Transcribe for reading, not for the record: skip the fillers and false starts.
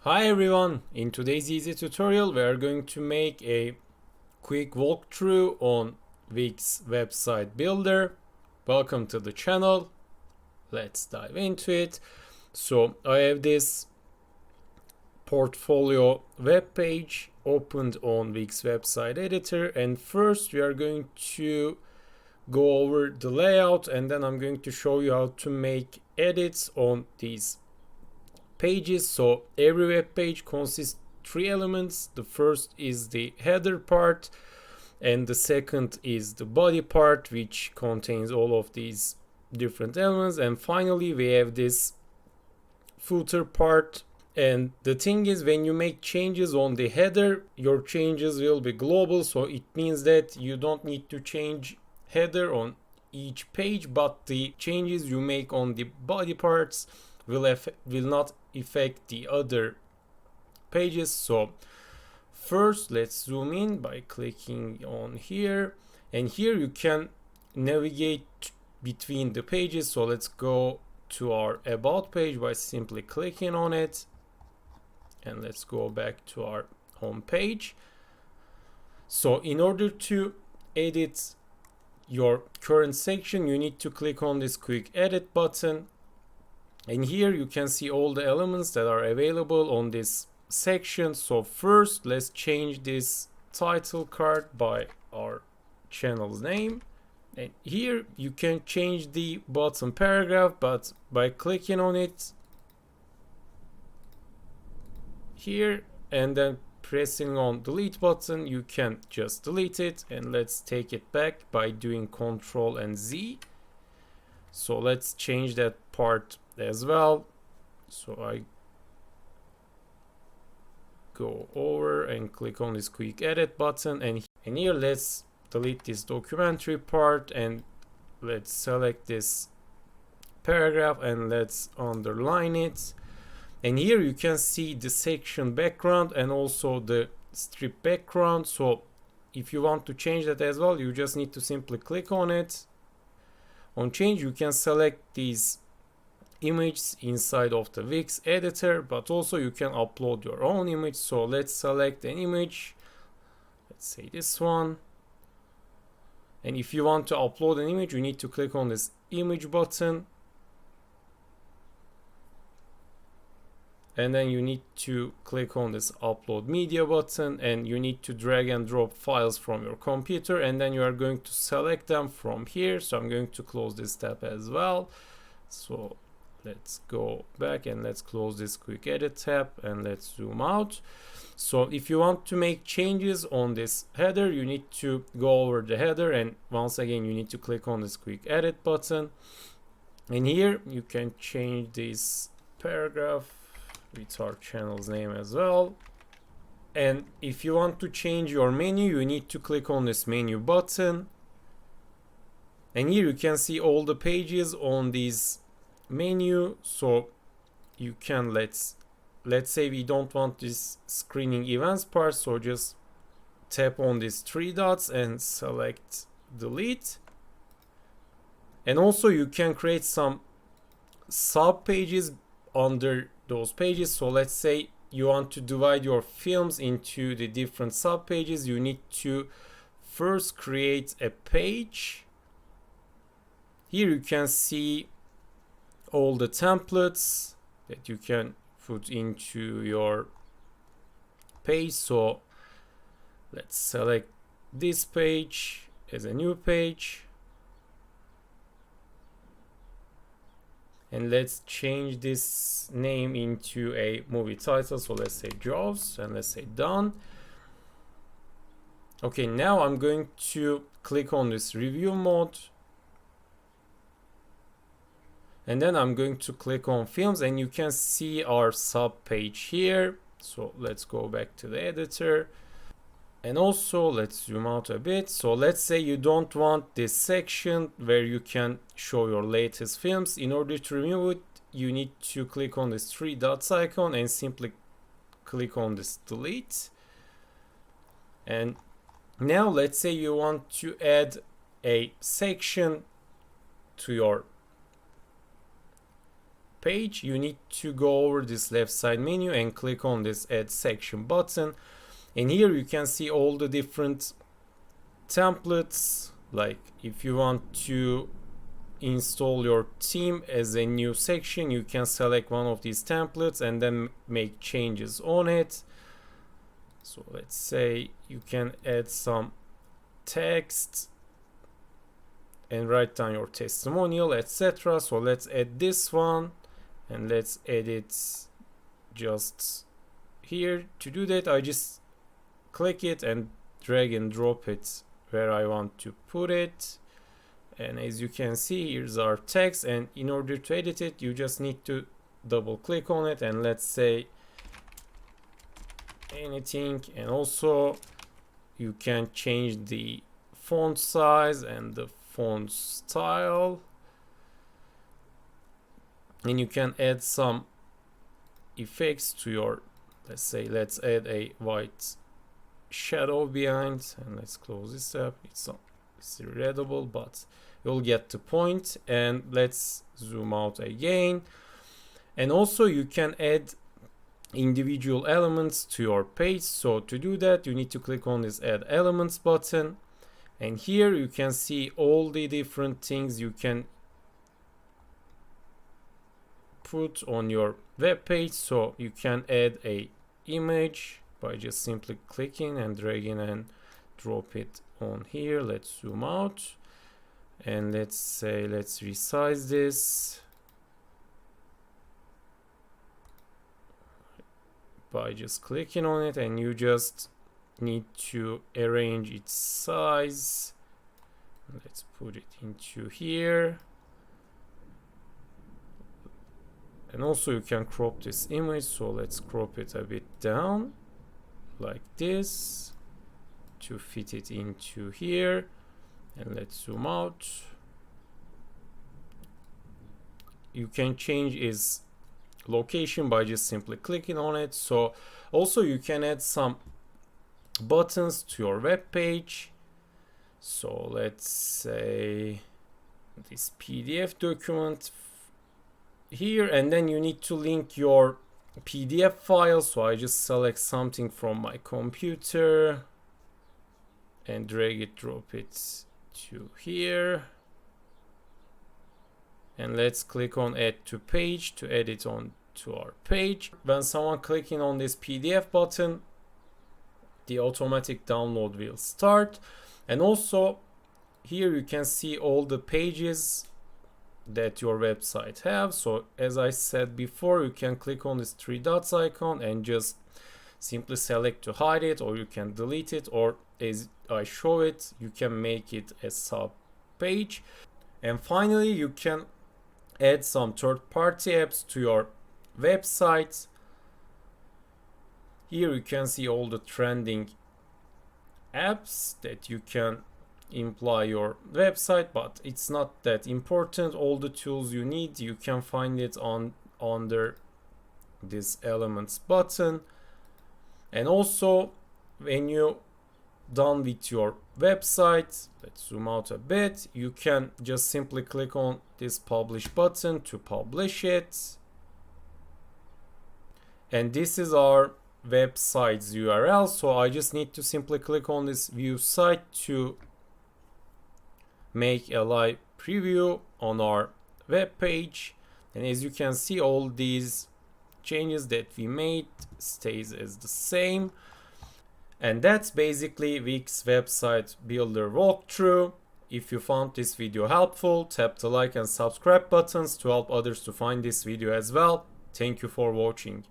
Hi everyone, in today's easy tutorial we are going to make a quick walkthrough on Wix website builder. Welcome to the channel. Let's dive into it. So I have this portfolio web page opened on Wix website editor, and first we are going to go over the layout, and then I'm going to show you how to make edits on these pages. So every web page consists three elements. The first is the header part, and the second is the body part, which contains all of these different elements, and finally we have this footer part. And the thing is, when you make changes on the header, your changes will be global, so it means that you don't need to change header on each page, but the changes you make on the body parts will not affect the other pages. So first let's zoom in by clicking on here, and here you can navigate between the pages. So let's go to our about page by simply clicking on it, and let's go back to our home page. So in order to edit your current section, you need to click on this quick edit button, and here you can see all the elements that are available on this section. So first let's change this title card by our channel's name, and here you can change the bottom paragraph, but by clicking on it here and then pressing on delete button, you can just delete it. And let's take it back by doing Ctrl and Z. So let's change that part as well. So I go over and click on this quick edit button, and here let's delete this documentary part, and let's select this paragraph and let's underline it. And here you can see the section background and also the strip background. So if you want to change that as well, you just need to simply click on it. On change, you can select these images inside of the Wix editor, but also you can upload your own image. So let's select an image, let's say this one, and if you want to upload an image, you need to click on this image button, and then you need to click on this upload media button, and you need to drag and drop files from your computer, and then you are going to select them from here. So I'm going to close this tab as well. So let's go back and let's close this quick edit tab and let's zoom out. So if you want to make changes on this header, you need to go over the header, and once again you need to click on this quick edit button, and here you can change this paragraph with our channel's name as well. And if you want to change your menu, you need to click on this menu button, and here you can see all the pages on this menu. So you can let's say we don't want this screening events part, so just tap on these three dots and select delete. And also you can create some sub pages under those pages. So let's say you want to divide your films into the different sub pages. You need to first create a page. Here you can see all the templates that you can put into your page. So let's select this page as a new page, and let's change this name into a movie title. So let's say Jaws, and let's say done. Okay, now I'm going to click on this review mode, and then I'm going to click on films, and you can see our sub page here. So let's go back to the editor, and also let's zoom out a bit. So let's say you don't want this section where you can show your latest films. In order to remove it, you need to click on this three dots icon and simply click on this delete. And now let's say you want to add a section to your page, you need to go over this left side menu and click on this add section button. And here you can see all the different templates. Like if you want to install your theme as a new section, you can select one of these templates and then make changes on it. So let's say you can add some text and write down your testimonial, etc. So let's add this one and let's edit just here. To do that, I just click it and drag and drop it where I want to put it. And as you can see, here's our text, and in order to edit it, you just need to double click on it, and let's say anything. And also you can change the font size and the font style, and you can add some effects to your, let's say let's add a white shadow behind, and let's close this up. It's readable, but you'll get the point. And let's zoom out again. And also you can add individual elements to your page. So to do that, you need to click on this add elements button, and here you can see all the different things you can put on your web page. So you can add a image by just simply clicking and dragging and drop it on here. Let's zoom out, and let's say let's resize this by just clicking on it, and you just need to arrange its size. Let's put it into here. And also you can crop this image, so let's crop it a bit down like this to fit it into here. And let's zoom out. You can change its location by just simply clicking on it. So also you can add some buttons to your web page. So let's say this PDF document here, and then you need to link your PDF file. So I just select something from my computer and drag it, drop it to here, and let's click on add to page to add it on to our page. When someone clicking on this PDF button, the automatic download will start. And also here you can see all the pages that your website have. So as I said before, you can click on this three dots icon and just simply select to hide it, or you can delete it, or as I show it, you can make it a sub page. And finally, you can add some third-party apps to your website. Here you can see all the trending apps that you can imply your website, but it's not that important. All the tools you need, you can find it under this elements button. And also when you done with your website, let's zoom out a bit, you can just simply click on this publish button to publish it. And this is our website's URL. So I just need to simply click on this view site to make a live preview on our web page. And as you can see, all these changes that we made stays as the same. And that's basically Wix website builder walkthrough. If you found this video helpful, tap the like and subscribe buttons to help others to find this video as well. Thank you for watching.